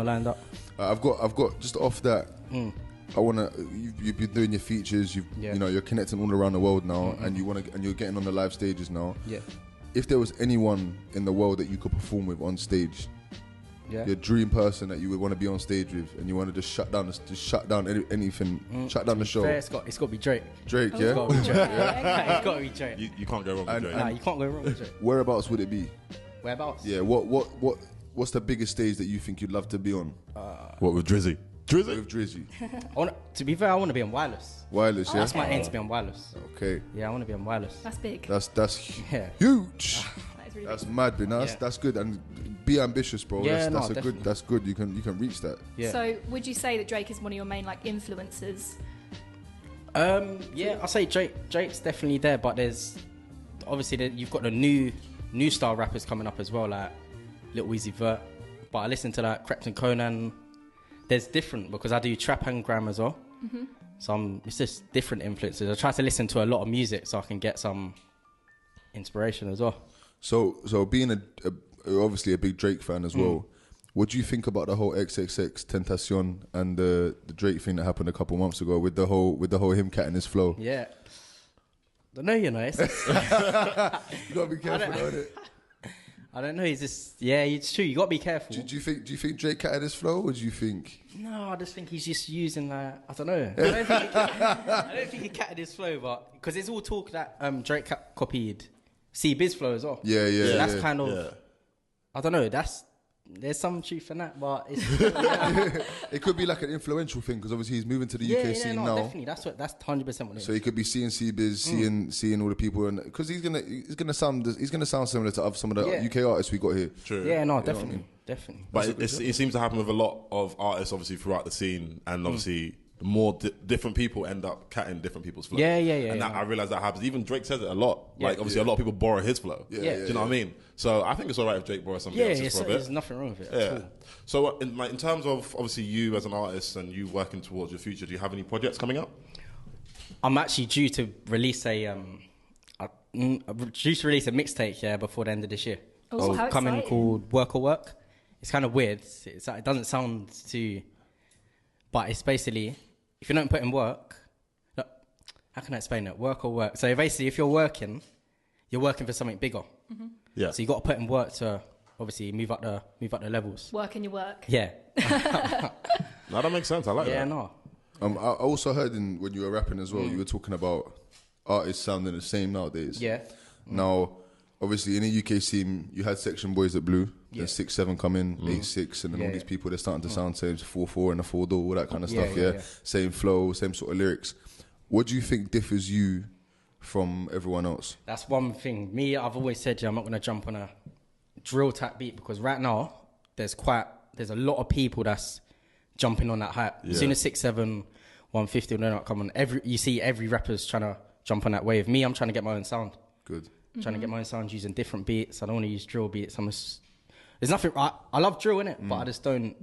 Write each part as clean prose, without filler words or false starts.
more lined up. I've got just off that. I wanna. You've been doing your features. You know, you're connecting all around the world now, and you're getting on the live stages now. Yeah. If there was anyone in the world that you could perform with on stage, your dream person that you would want to be on stage with, and you want to just shut down anything, shut down the show. Fair, it's got to be Drake. Drake, yeah. It's got to be Drake. It's got to be Drake. You can't go wrong with Drake. Nah, you can't go wrong with Drake. Whereabouts would it be? Whereabouts? Yeah. What's the biggest stage that you think you'd love to be on? What with Drizzy? With Drizzy. To be fair, I want to be on Wireless. Wireless, yeah. That's my aim, to be on Wireless. Okay. Yeah, I want to be on Wireless. That's big. That's Yeah. huge. That is really That's big. mad, man. That's good. And be ambitious, bro. Yeah, That's good. You can reach that. Yeah. So, would you say that Drake is one of your main like influences? Yeah, I'll say Drake's definitely there, but there's obviously you've got the new style rappers coming up as well, like Lil Weezy Vert. But I listen to like Krept and Conan. There's different because I do trap and gram as well. So it's just different influences. I try to listen to a lot of music so I can get some inspiration as well. So being obviously a big Drake fan as well, what do you think about the whole XXX Tentacion and the Drake thing that happened a couple months ago with the whole him catting his flow? Yeah. Don't know, you know. You gotta be careful about it. I don't know. He's just it's true. You got to be careful. Do you think Drake catted his flow, or do you think? No, I just think he's just using I don't know. I don't think he catted his flow, but because it's all talk that Drake copied C-Biz flow as well. Yeah. So that's kind of I don't know. There's some truth in that, but it's it could be like an influential thing because obviously he's moving to the UK scene now. Definitely. That's 100% what it is. So he could be seeing C-Biz, seeing all the people, and because he's gonna sound similar to some of the UK artists we got here. True. Yeah, no, definitely. But it seems to happen with a lot of artists, obviously throughout the scene, and obviously more different people end up catting different people's flow. Yeah. And that, I realize that happens. Even Drake says it a lot. Like obviously a lot of people borrow his flow. Yeah. Do you know what I mean? So I think it's alright if Drake borrows somebody else's for a bit. There's nothing wrong with it. Yeah. So in terms of obviously you as an artist and you working towards your future, do you have any projects coming up? I'm actually due to release a mixtape before the end of this year. Oh, how coming exciting. called Work or Work. It's kind of weird. It doesn't sound too, but it's basically if you don't put in work. Look, how can I explain it? Work or work. So basically, if you're working for something bigger. Yeah. So you got to put in work to obviously move up the levels. Work in your work. Yeah. No, that makes sense. I like that. Yeah, no. I also heard when you were rapping as well, you were talking about artists sounding the same nowadays. Yeah. Now, obviously, in the UK scene, you had Section Boys that blew. Then 6-7 come in, 8-6, and then all these people, they're starting to sound same 4-4 and a 4-door, all that kind of stuff, yeah? Same flow, same sort of lyrics. What do you think differs you from everyone else? That's one thing. Me, I've always said, I'm not going to jump on a drill type beat because right now, there's a lot of people that's jumping on that hype. As soon as 6-7, 150, they're not coming. You see every rapper's trying to jump on that wave. Me, I'm trying to get my own sound. Good. Trying to get my own sound using different beats. I don't want to use drill beats. There's nothing. I love drill in it, but I just don't.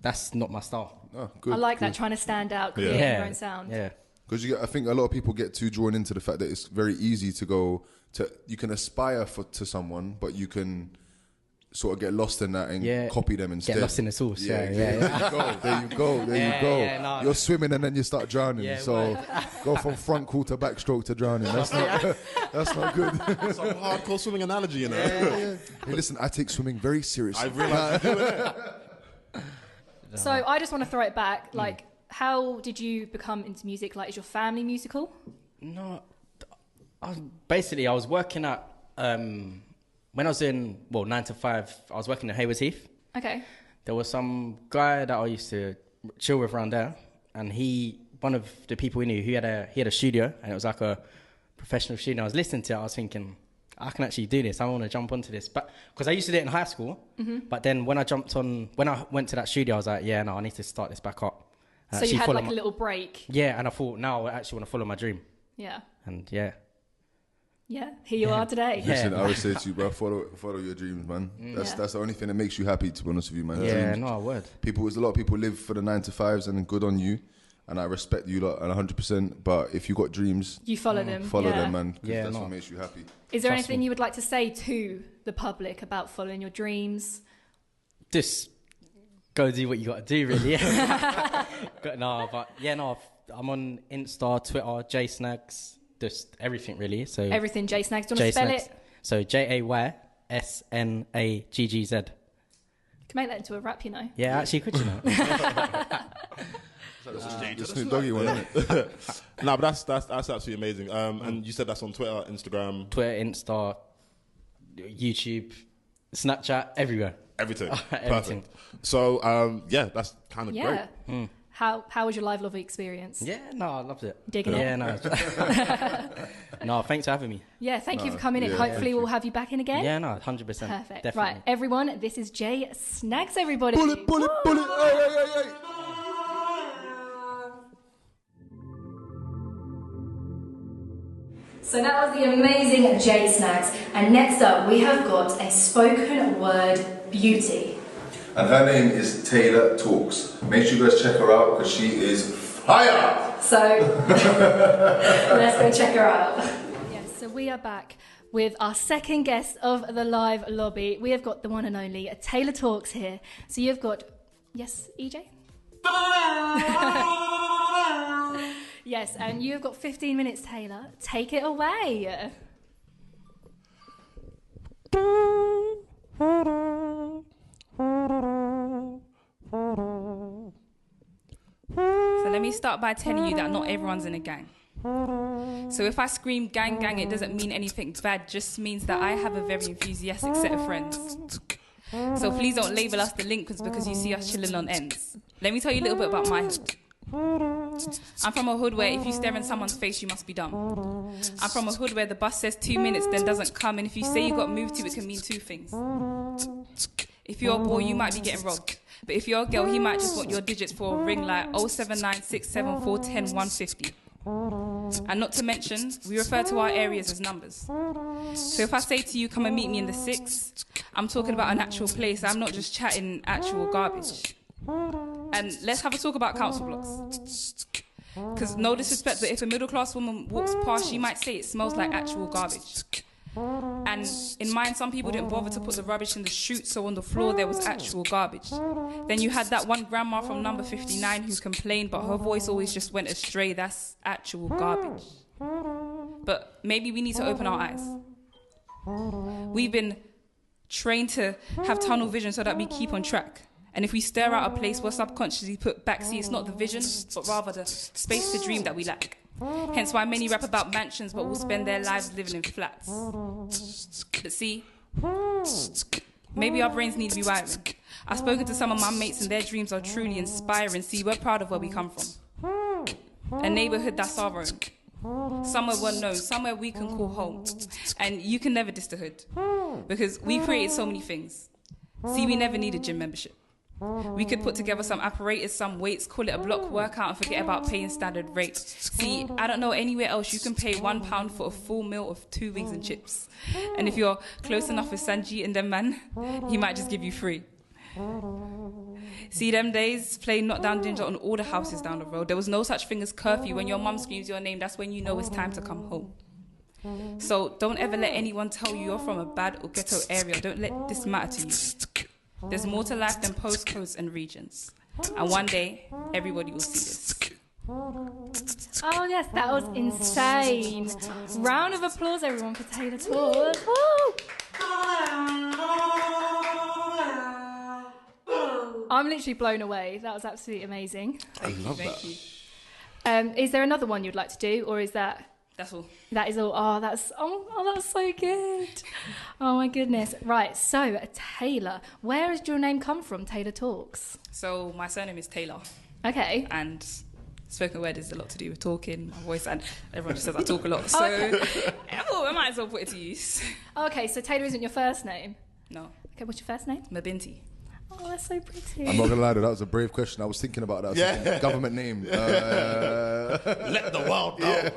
That's not my style. Oh, good. I like that, trying to stand out, create your own sound. Yeah. Because I think a lot of people get too drawn into the fact that it's very easy to go to. You can aspire to someone, but you can sort of get lost in that and copy them instead. Get lost in the sauce. Yeah. There you go. No. You're swimming and then you start drowning. So go from front crawl to backstroke to drowning. That's not good. It's a hardcore swimming analogy, you know. Hey, listen, I take swimming very seriously. I realised you do it. So I just want to throw it back. Like, how did you become into music? Like, is your family musical? No. I was working at when I was in 9 to 5. I was working in Haywards Heath. Okay. There was some guy that I used to chill with around there, and one of the people we knew, he had a studio, and it was like a professional studio. I was listening to it, I was thinking, I can actually do this. I want to jump onto this, but because I used to do it in high school. But then when I went to that studio, I was like, I need to start this back up. So you had like a little break. Yeah, and I thought, now I actually want to follow my dream. Yeah. And here you are today. Listen, I always say to you, bro, follow your dreams, man. That's the only thing that makes you happy, to be honest with you, man. Yeah, dreams. no, I would. A lot of people live for the 9 to 5s, and good on you. And I respect you lot 100%. But if you got dreams, you follow them. Follow them, man. Yeah, that's what makes you happy. Is there anything you would like to say to the public about following your dreams? Just go do what you got to do, really. I'm on Insta, Twitter, Snaggz, just everything really. So everything Snaggz. Do you want to spell it? So JAYSNAGGZ. You can make that into a rap, you know. Yeah, actually, could you know? The Snoop Doggy one, isn't it? No, but that's absolutely amazing. And you said that's on Twitter, Instagram, Insta, YouTube, Snapchat, everywhere. everything. Everything. Perfect. So yeah, that's kind of great. How was your live lobby experience? Yeah, no, I loved it. Digging it? Yeah, no. No, thanks for having me. Yeah, thank you for coming in. Hopefully we'll have you back in again. Yeah, no, 100%. Perfect. Definitely. Right, everyone, this is Snaggz, everybody. Bullet. Hey. So that was the amazing Snaggz. And next up, we have got a spoken word beauty. And her name is Taylor Talks. Make sure you guys check her out because she is fire. So let's go check her out. Yes, so we are back with our second guest of the live lobby. We have got the one and only Taylor Talks here. So you've got, yes, EJ? Yes, and you've got 15 minutes, Taylor. Take it away. So let me start by telling you that not everyone's in a gang. So if I scream gang gang, it doesn't mean anything bad, just means that I have a very enthusiastic set of friends. So please don't label us delinquents because you see us chilling on ends. Let me tell you a little bit about my hood. I'm from a hood where if you stare in someone's face, you must be dumb. I'm from a hood where the bus says 2 minutes, then doesn't come, and if you say you got moved to, it can mean two things. If you're a boy, you might be getting robbed. But if you're a girl, he might just want your digits for a ring like 07967410150. And not to mention, we refer to our areas as numbers. So if I say to you, come and meet me in the 6, I'm talking about an actual place. I'm not just chatting actual garbage. And let's have a talk about council blocks. Because no disrespect, but if a middle class woman walks past, she might say it smells like actual garbage. And in mine, some people didn't bother to put the rubbish in the chute, so on the floor there was actual garbage. Then you had that one grandma from number 59 who complained, but her voice always just went astray. That's actual garbage. But maybe we need to open our eyes. We've been trained to have tunnel vision so that we keep on track. And if we stare at a place, we'll subconsciously put back. See, it's not the vision, but rather the space to dream that we lack. Hence why many rap about mansions, but will spend their lives living in flats. But see, maybe our brains need rewiring. I've spoken to some of my mates and their dreams are truly inspiring. See, we're proud of where we come from. A neighbourhood that's our own. Somewhere well known, somewhere we can call home. And you can never diss the hood. Because we created so many things. See, we never need a gym membership. We could put together some apparatus, some weights, call it a block workout and forget about paying standard rate. See, I don't know anywhere else you can pay £1 for a full meal of 2 wings and chips. And if you're close enough with Sanjit and them man, he might just give you free. See, them days, playing Knockdown Ginger on all the houses down the road. There was no such thing as curfew. When your mum screams your name, that's when you know it's time to come home. So don't ever let anyone tell you you're from a bad or ghetto area. Don't let this matter to you. There's more to life than postcodes and regions. And one day, everybody will see this. Oh yes, that was insane. Round of applause everyone for Taylor Talks. Woo! I'm literally blown away. That was absolutely amazing. I love that. Thank you. Is there another one you'd like to do, or is that... That's all. That is all. Oh, that was so good. Oh my goodness. Right. So Taylor, where does your name come from? Taylor Talks. So my surname is Taylor. Okay. And spoken word is a lot to do with talking, my voice, and everyone just says I talk a lot. So I might as well put it to use. Okay. So Taylor isn't your first name? No. Okay. What's your first name? Mabinti. Oh, that's so pretty. I'm not gonna lie, though, that was a brave question. I was thinking about that. Yeah. Government name. Let the world know.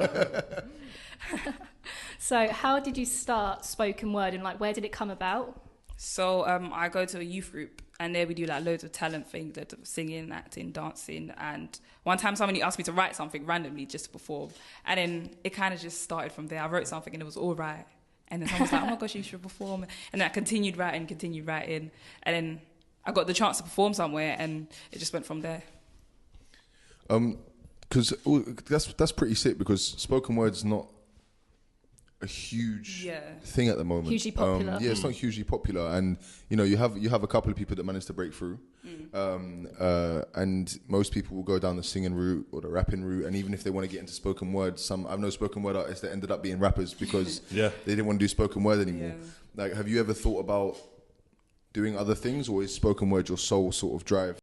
So how did you start spoken word and like where did it come about? So I go to a youth group and there we do like loads of talent things, loads of singing, acting, dancing. And one time somebody asked me to write something randomly just to perform. And then it kind of just started from there. I wrote something and it was all right. And then someone was like, oh my gosh, you should perform. And then I continued writing. And then I got the chance to perform somewhere, and it just went from there. Because that's pretty sick, because spoken word's not a huge thing at the moment. Hugely popular. It's not hugely popular, and you know you have a couple of people that manage to break through, and most people will go down the singing route or the rapping route, and even if they want to get into spoken word, I've known spoken word artists that ended up being rappers because they didn't want to do spoken word anymore. Like, have you ever thought about doing other things, or is spoken word your sole sort of drive?